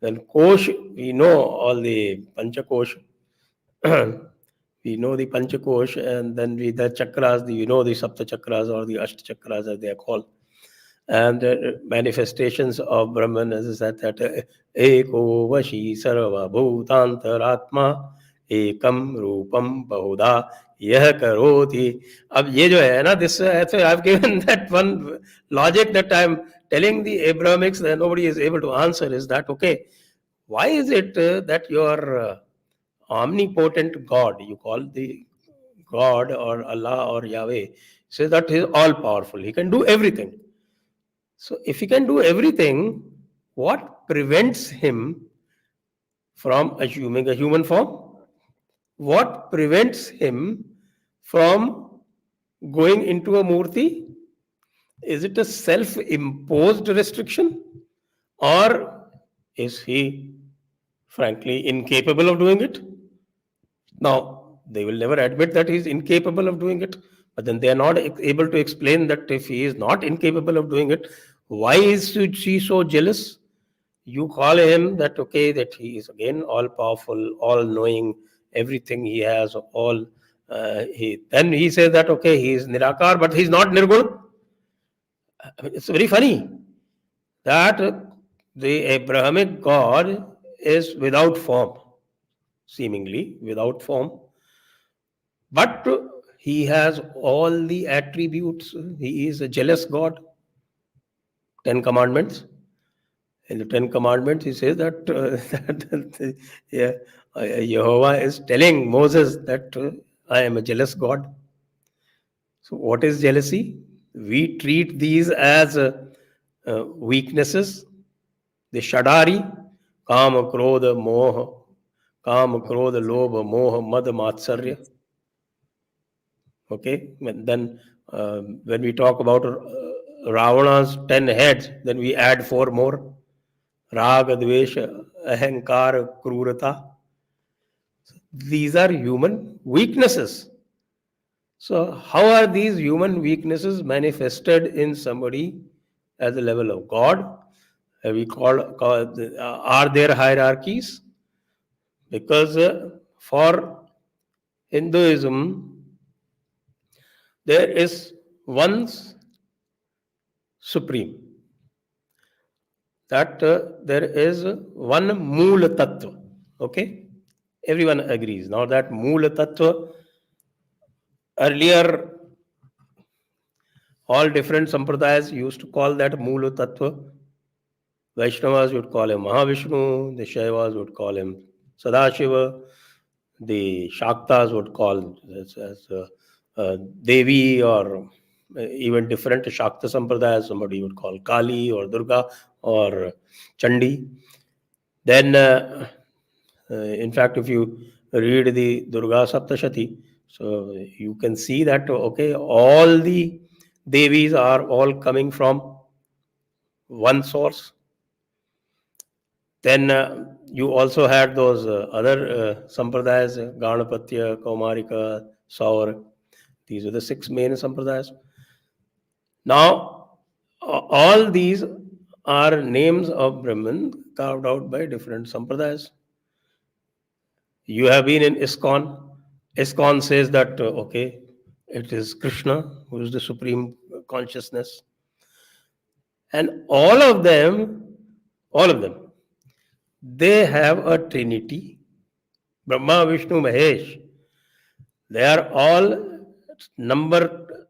S2: Then Kosh, we know all the Panchakosh. We know the Panchakosh, and then the chakras, we know the Sapta chakras or the Ashta chakras as they are called. And manifestations of Brahman, as I said, that Eko Vashi Sarva Bhutantaratma एकम रूपम बहुधा यह करोति. अब ये जो है ना, this I have given that one logic that I am telling the Abrahamics that nobody is able to answer, is that okay? Why is it that your omnipotent God, you call the God or Allah or Yahweh, says that he is all powerful, he can do everything. So if he can do everything, what prevents him from assuming a human form? What prevents him from going into a murti? Is it a self imposed restriction? Or is he frankly incapable of doing it? Now, they will never admit that he is incapable of doing it, but then they are not able to explain that if he is not incapable of doing it, why is she so jealous? You call him that, okay, that he is again all powerful, all knowing, everything he has, all. Then he says that, okay, he is Nirakar, but he is not Nirgun. I mean, it's very funny that the Abrahamic God is without form, seemingly without form, but he has all the attributes. He is a jealous God. 10 Commandments. In the 10 Commandments, he says that, that yeah, Jehovah is telling Moses that I am a jealous God. So, what is jealousy? We treat these as weaknesses. The Shadari, Kama, Krodha, Moha, Kama, Krodha, Lobha, Moha, Mad, Matsarya. Okay, and then when we talk about Ravana's 10 heads, then we add 4 more. Raga, Dvesha, Ahankar, Krurata. These are human weaknesses. So, how are these human weaknesses manifested in somebody at the level of God? Are there hierarchies? Because for Hinduism, there is one supreme, that there is one Mool Tattva. Okay? Everyone agrees. Now, that Mool Tattva, earlier, all different sampradayas used to call that Mool Tattva. Vaishnavas would call him Mahavishnu, the Shaivas would call him Sadashiva, the Shaktas would call as Devi, or even different Shakta Sampradayas, somebody would call Kali or Durga or Chandi. Then, in fact, if you read the Durga Saptashati, so you can see that, okay, all the Devis are all coming from one source. Then you also had those other sampradayas, Ganapatya, Kaumarika, Saur. These are the 6 main sampradayas. Now, all these are names of Brahman carved out by different sampradayas. You have been in ISKCON. ISKCON says that, okay, it is Krishna who is the supreme consciousness. And all of them, they have a trinity. Brahma, Vishnu, Mahesh. They are all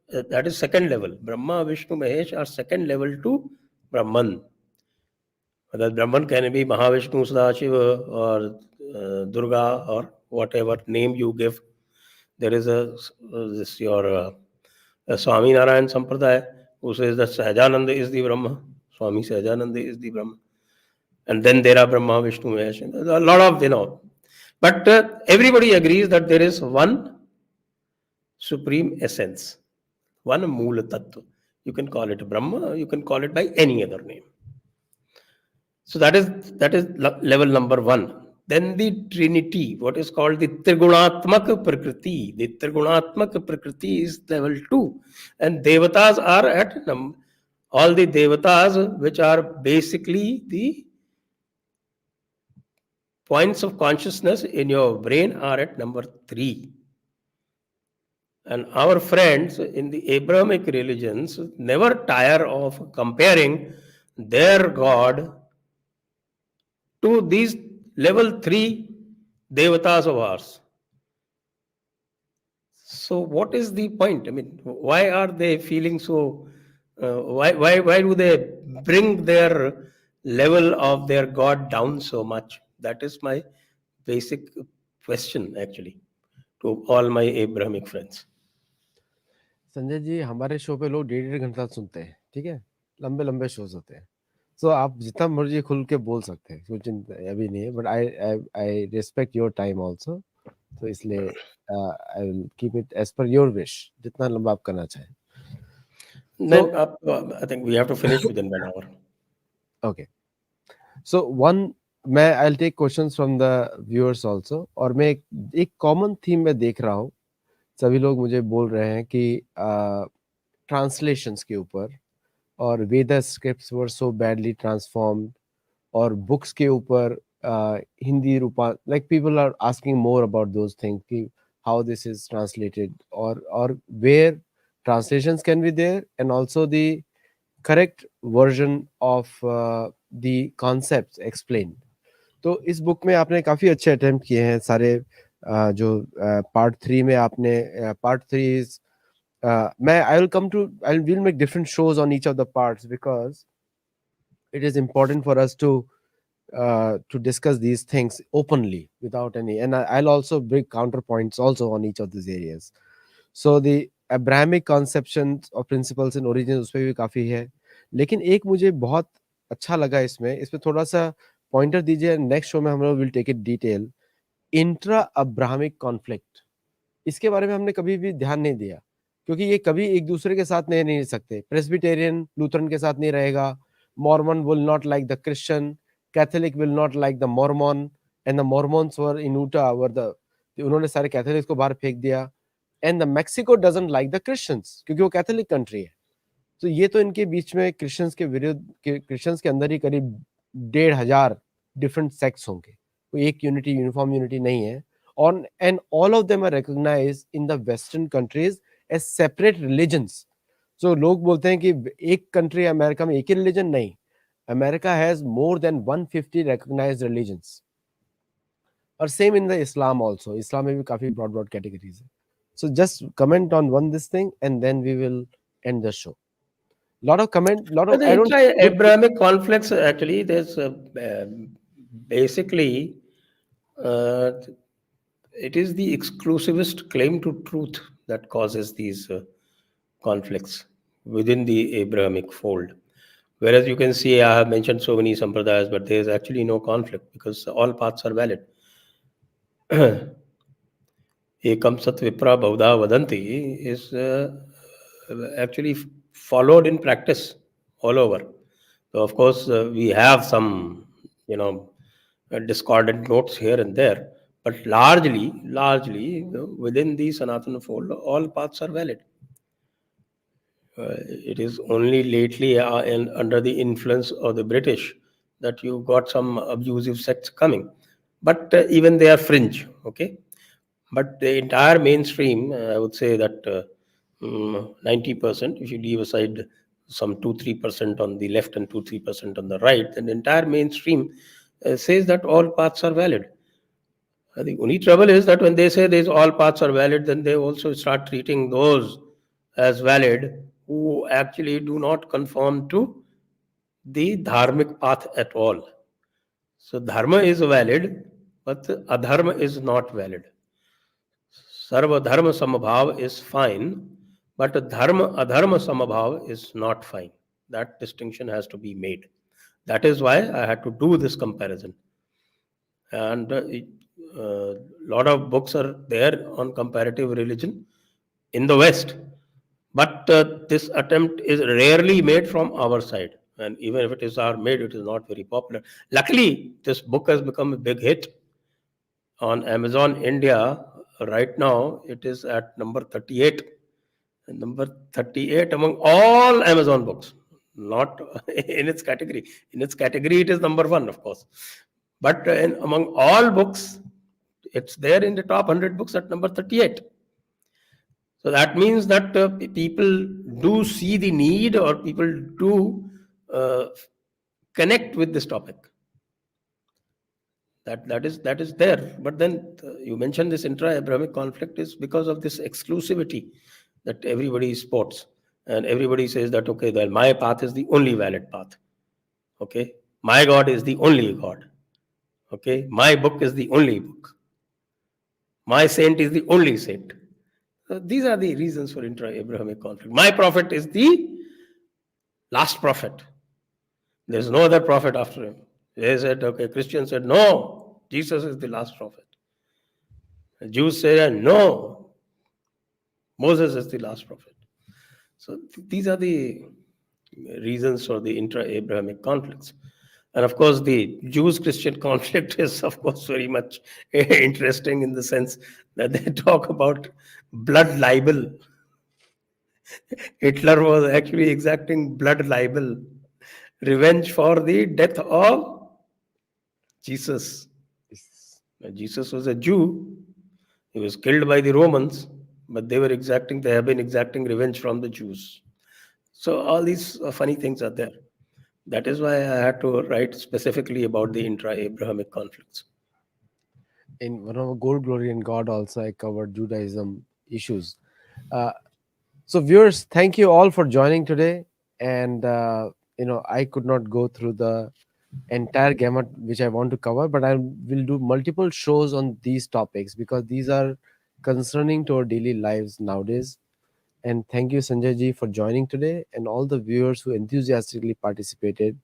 S2: that is second level. Brahma, Vishnu, Mahesh are second level to Brahman. That Brahman can be Mahavishnu, Sadashiva, or Durga, or whatever name you give. There is a Swami Narayan Sampradaya who says that Sahajananda is the Brahma. Swami Sahajananda is the Brahma. And then there are Brahma, Vishnu, Mahesh. A lot of, But everybody agrees that there is one supreme essence, one Moola Tattva. You can call it Brahma, you can call it by any other name. So that is level number 1. Then the Trinity, what is called the Trigunatmak Prakriti. The Trigunatmak Prakriti is level 2. And Devatas are at all the Devatas, which are basically the points of consciousness in your brain, are at number 3. And our friends in the Abrahamic religions never tire of comparing their God to these level 3 devatas of ours. So what is the point? I mean, why are they feeling so? Why do they bring their level of their God down so much? That is my basic question, actually, to all my Abrahamic friends.
S1: Sanjay ji, हमारे show पे लोग 1.5 घंटा सुनते हैं, ठीक है? लंबे लंबे शोज होते हैं, सो आप जितना मर्जी खुल के बोल सकते हैं, कुछ अभी नहीं है, but I I respect your time also, तो इसलिए I will keep it as per your wish, जितना लंबा आप करना चाहें. So
S2: Then I think we have to finish within 1 hour.
S1: Okay, so one, मैं I will take questions from the viewers also, और मैं एक कॉमन थीम में देख रहा हूँ. सभी लोग मुझे बोल रहे हैं कि ट्रांसलेशंस के ऊपर, और Veda scripts were so badly transformed, और बुक्स के ऊपर Hindi Rupa, like people are asking more about those things कि हाउ दिस इज ट्रांसलेटेड, और वेयर translations can be there, and also the correct version of the concepts explained. तो इस book में आपने काफी अच्छे अटेम्प्ट किए हैं सारे, जो पार्ट 3 में आपने, पार्ट 3 इज, मैं I will make different shows on each of the parts, because it is important for us to discuss these things openly without any, and I'll also bring counterpoints also on each of these areas. So the Abrahamic conceptions or principles in origin, उस पे भी काफी है, लेकिन एक मुझे बहुत अच्छा लगा इसमें थोड़ा सा पॉइंटर दीजिए. नेक्स्ट शो में हम लोग will take it detail. Intra Abrahamic conflict, इसके बारे में हमने कभी भी ध्यान नहीं दिया, क्योंकि ये कभी एक दूसरे के साथ नहीं सकते. प्रेस्बिटेरियन लूथरन के साथ नहीं रहेगा, Mormon will not like the Christian, Catholic will not like the Mormon, and the Mormons were in ऊटा were the, उन्होंने सारे कैथोलिक्स को बाहर फेंक दिया. And the Mexico doesn't like the Christians, क्योंकि वो कैथोलिक कंट्री है. तो ये तो इनके बीच में क्रिश्चियंस के विरुद्ध, क्रिश्चियंस के अंदर ही करीब 1,500 डिफरेंट सेक्ट्स होंगे, कोई एक यूनिटी, यूनिफॉर्म यूनिटी नहीं है. On and all of them are recognized in the Western countries as separate religions. So लोग बोलते हैं कि एक कंट्री अमेरिका में एक ही रिलीजन, नहीं. America has more than 150 recognized religions. और same in the Islam also, Islam में भी काफी ब्रॉड ब्रॉड कैटेगरीज है. So just comment on one this thing, and then we will end the show. Lot of comment, lot
S2: But
S1: of,
S2: the
S1: I don't.
S2: intra-Abrahamic conflicts, actually, there's basically uh, it is the exclusivist claim to truth that causes these conflicts within the Abrahamic fold. Whereas you can see, I have mentioned so many sampradayas, but there is actually no conflict because all paths are valid. Ekam sat vipra bahudha vadanti is actually followed in practice all over. So of course we have some, discordant notes here and there, but largely, within the Sanatana fold, all paths are valid. It is only lately, under the influence of the British, that you got some abusive sects coming, but even they are fringe. Okay, but the entire mainstream, I would say that 90%, if you leave aside some 2-3% on the left and 2-3% on the right, then the entire mainstream says that all paths are valid. The only trouble is that when they say these all paths are valid, then they also start treating those as valid who actually do not conform to the dharmic path at all. So dharma is valid, but adharma is not valid. Sarva dharma samabhav is fine, but dharma adharma samabhav is not fine. That distinction has to be made. That is why I had to do this comparison. And a lot of books are there on comparative religion in the West, but this attempt is rarely made from our side. And even if it is made, it is not very popular. Luckily, this book has become a big hit on Amazon India. Right now, it is at number 38. Number 38 among all Amazon books, not in its category. In its category, it is number 1, of course. But among all books, it's there in the top 100 books at number 38. So that means that people do see the need, or people do connect with this topic. That is there. But then you mentioned this intra-Abrahamic conflict is because of this exclusivity that everybody sports, and everybody says that okay, that my path is the only valid path. Okay, my God is the only God. Okay, my book is the only book. My saint is the only saint. These are the reasons for intra-Abrahamic conflict. My prophet is the last prophet. There's no other prophet after him. They said, okay, Christians said, no, Jesus is the last prophet. The Jews said, no, Moses is the last prophet. So these are the reasons for the intra-Abrahamic conflicts. And of course, the Jews-Christian conflict is, of course, very much interesting in the sense that they talk about blood libel. Hitler was actually exacting blood libel, revenge for the death of Jesus.
S1: Yes.
S2: Jesus was a Jew. He was killed by the Romans, but they have been exacting revenge from the Jews. So all these funny things are there. That is why I had to write specifically about the intra-Abrahamic conflicts.
S1: In one of Gold, Glory, and God also, I covered Judaism issues. Uh, so, viewers, thank you all for joining today. And I could not go through the entire gamut which I want to cover, but I will do multiple shows on these topics because these are concerning to our daily lives nowadays. And thank you, Sanjay ji, for joining today, and all the viewers who enthusiastically participated.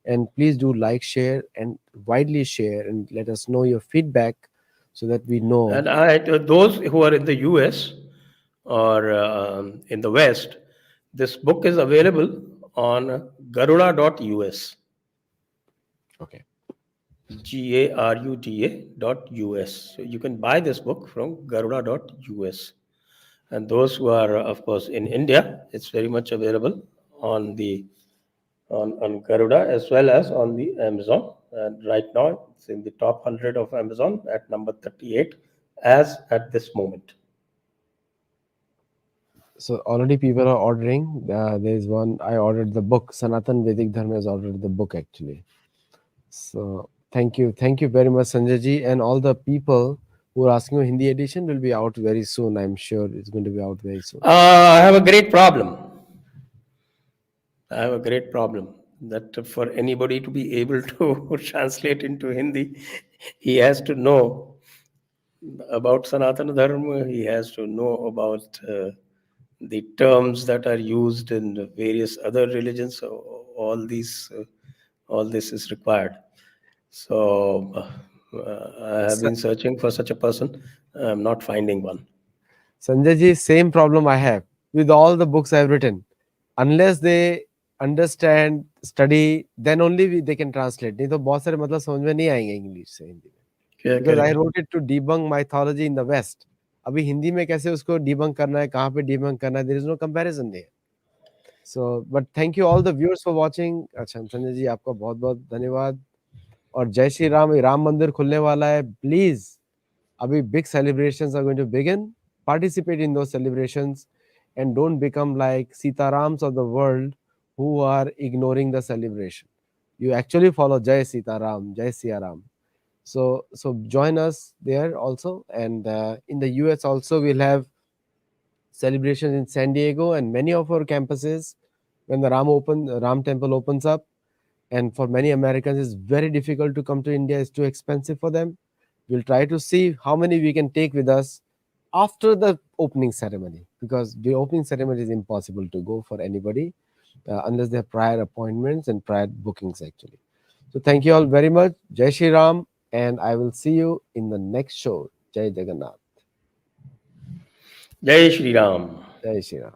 S1: And please do like, share, and widely share, and let us know your feedback so that we know.
S2: And those who are in the US or in the West, this book is available on garuda.us.
S1: Okay.
S2: GARUDA.us. So you can buy this book from garuda.us. And those who are, of course, in India, it's very much available on the on Garuda as well as on the Amazon. And right now, it's in the top 100 of Amazon at number 38 as at this moment.
S1: So already people are ordering. There's one I ordered the book. Sanatan Vedic Dharma has ordered the book actually. So thank you very much, Sanjay ji, and all the people who are asking for Hindi edition will be out very soon. I'm sure it's going to be out very soon.
S2: I have a great problem. I have a great problem that for anybody to be able to translate into Hindi, he has to know about Sanatana Dharma, he has to know about the terms that are used in the various other religions. So all this is required. So I have been searching for such a person. I'm not finding one.
S1: Sanjay ji, same problem I have with all the books I've written. Unless they understand, study, then only they can translate. नहीं तो बहुत सारे मतलब समझ में नहीं आएंगे English से हिंदी में. Because I
S2: Correct.
S1: wrote it to debunk mythology in the West. अभी हिंदी में कैसे उसको debunk करना है, कहाँ पे debunk करना है, there is no comparison there. So, but thank you all the viewers for watching. अच्छा संजय जी आपका बहुत बहुत धन्यवाद. और जय श्री राम, राम मंदिर खुलने वाला है. Please, अभी big celebrations are going to begin. Participate in those celebrations and don't become like Sitarams of the world who are ignoring the celebration. You actually follow Jai Sitaram, Jai Siya Ram. So join us there also. And in the US also, we'll have celebrations in San Diego and many of our campuses when the Ram temple opens up. And for many Americans, it's very difficult to come to India. It's too expensive for them. We'll try to see how many we can take with us after the opening ceremony, because the opening ceremony is impossible to go for anybody unless they have prior appointments and prior bookings actually. So thank you all very much. Jai Shri Ram, and I will see you in the next show. Jai Jagannath.
S2: Jai Shri Ram.
S1: Jai Shri Ram.